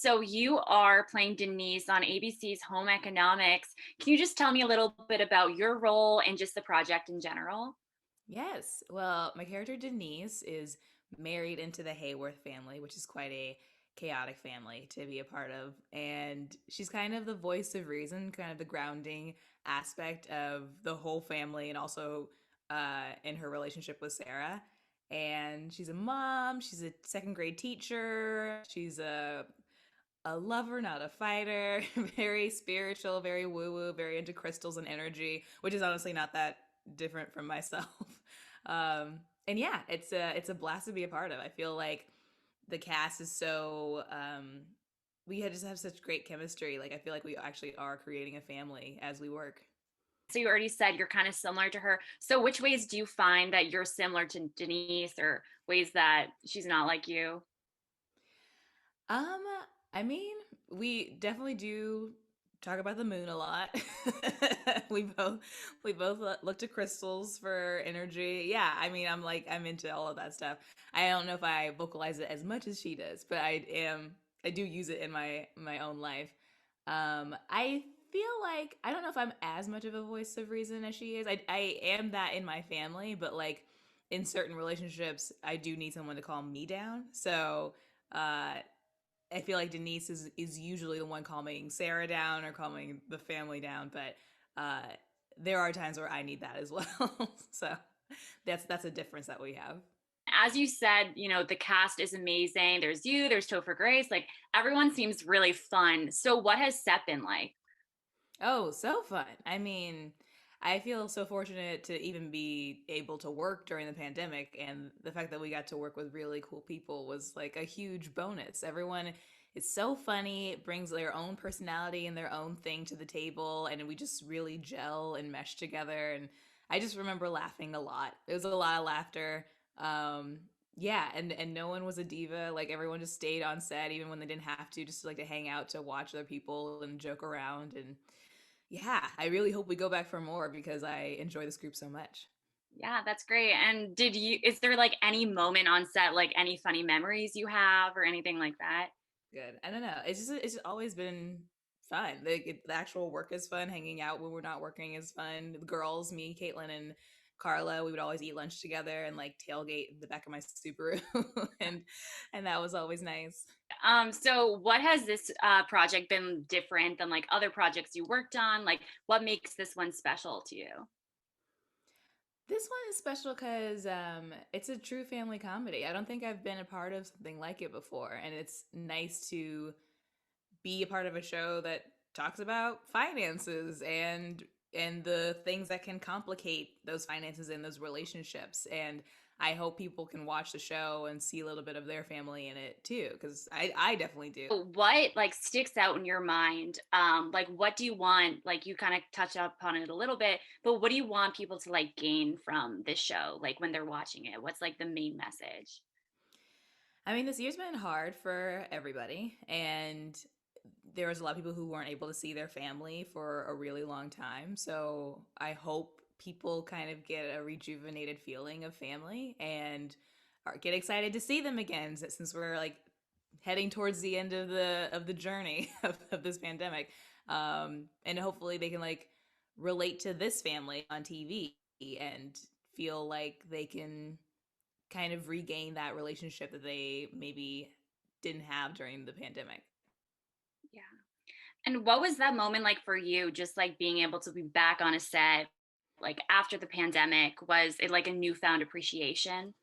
So you are playing Denise on ABC's Home Economics. Can you just tell me a little bit about your role and just the project in general? Yes. Well, my character Denise is married into the Hayworth family, which is quite a chaotic family to be a part of. And she's kind of the voice of reason, kind of the grounding aspect of the whole family and also in her relationship with Sarah. And she's a mom, she's a second grade teacher, she's a lover, not a fighter, very spiritual, very woo woo, very into crystals and energy, which is honestly not that different from myself. And yeah, it's a blast to be a part of. I feel like the cast is so we just have such great chemistry. Like I feel like we actually are creating a family as we work. So you already said you're kind of similar to her. So which ways do you find that you're similar to Denise or ways that she's not like you? Um, I mean, we definitely do talk about the moon a lot. we both we both look to crystals for energy. Yeah, I mean, I'm into all of that stuff. I don't know if I vocalize it as much as she does, but I do use it in my own life. I feel like I don't know if I'm as much of a voice of reason as she is. I am that in my family, but like in certain relationships, I do need someone to calm me down. So, uh I feel like Denise is usually the one calming Sarah down or calming the family down, but uh, there are times where I need that as well. So that's a difference that we have. As you said, the cast is amazing. There's you, there's Topher Grace, like everyone seems really fun. So what has set been like? Oh, so fun! I mean, I feel so fortunate to even be able to work during the pandemic, and the fact that we got to work with really cool people was like a huge bonus. Everyone is so funny, brings their own personality and their own thing to the table, and we just really gel and mesh together. And I just remember laughing a lot. It was a lot of laughter. Um, yeah, and no one was a diva. Like everyone just stayed on set even when they didn't have to, just like to hang out to watch other people and joke around. And yeah, I really hope we go back for more because I enjoy this group so much. Yeah, that's great. And is there like any moment on set, like any funny memories you have or anything like that? Good. I don't know. It's just always been fun. The actual work is fun. Hanging out when we're not working is fun. The girls, me, Caitlin, and Carla, we would always eat lunch together and like tailgate in the back of my Subaru, and that was always nice. So what has this project been different than like other projects you worked on? Like what makes this one special to you? This one is special because it's a true family comedy. I don't think I've been a part of something like it before, and it's nice to be a part of a show that talks about finances and the things that can complicate those finances and those relationships. And I hope people can watch the show and see a little bit of their family in it too, because I definitely do. What like sticks out in your mind? Like what do you want? Like you kind of touched upon it a little bit, but what do you want people to like gain from this show? Like when they're watching it, what's like the main message? I mean, this year's been hard for everybody, and there was a lot of people who weren't able to see their family for a really long time. So I hope people kind of get a rejuvenated feeling of family and get excited to see them again since we're like heading towards the end of the journey of this pandemic. And hopefully they can like relate to this family on TV and feel like they can kind of regain that relationship that they maybe didn't have during the pandemic. Yeah. And what was that moment like for you, just like being able to be back on a set, like after the pandemic? Was it like a newfound appreciation?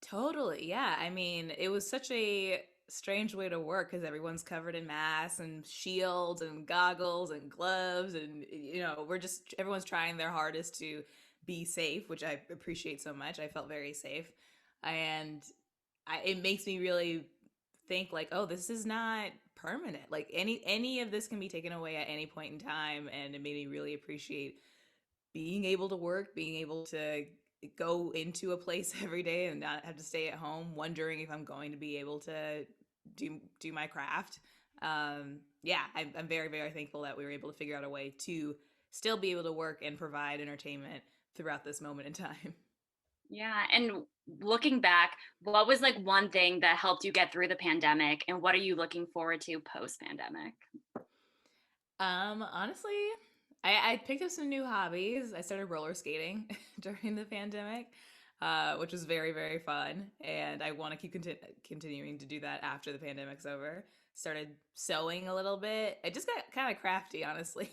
Totally. Yeah. I mean, it was such a strange way to work because everyone's covered in masks and shields and goggles and gloves. And, we're just, everyone's trying their hardest to be safe, which I appreciate so much. I felt very safe. And it makes me really think like, oh, this is not permanent. Like any of this can be taken away at any point in time. And it made me really appreciate being able to work, being able to go into a place every day and not have to stay at home wondering if I'm going to be able to do my craft. Yeah, I'm very very thankful that we were able to figure out a way to still be able to work and provide entertainment throughout this moment in time. Yeah. And looking back, what was like one thing that helped you get through the pandemic, and what are you looking forward to post pandemic? Honestly, I picked up some new hobbies. I started roller skating during the pandemic, which was very, very fun. And I want to keep continuing to do that after the pandemic's over. Started sewing a little bit. I just got kind of crafty, honestly.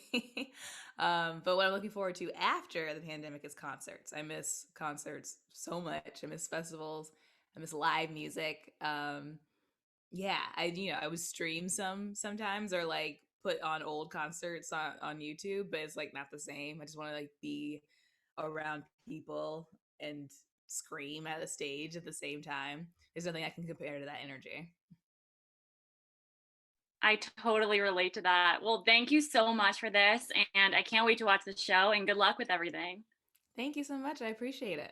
But what I'm looking forward to after the pandemic is concerts. I miss concerts so much. I miss festivals. I miss live music. Yeah, I would stream sometimes or like put on old concerts on YouTube, but it's like not the same. I just want to like be around people and scream at a stage at the same time. There's nothing I can compare to that energy. I totally relate to that. Well, thank you so much for this, and I can't wait to watch the show, and good luck with everything. Thank you so much. I appreciate it.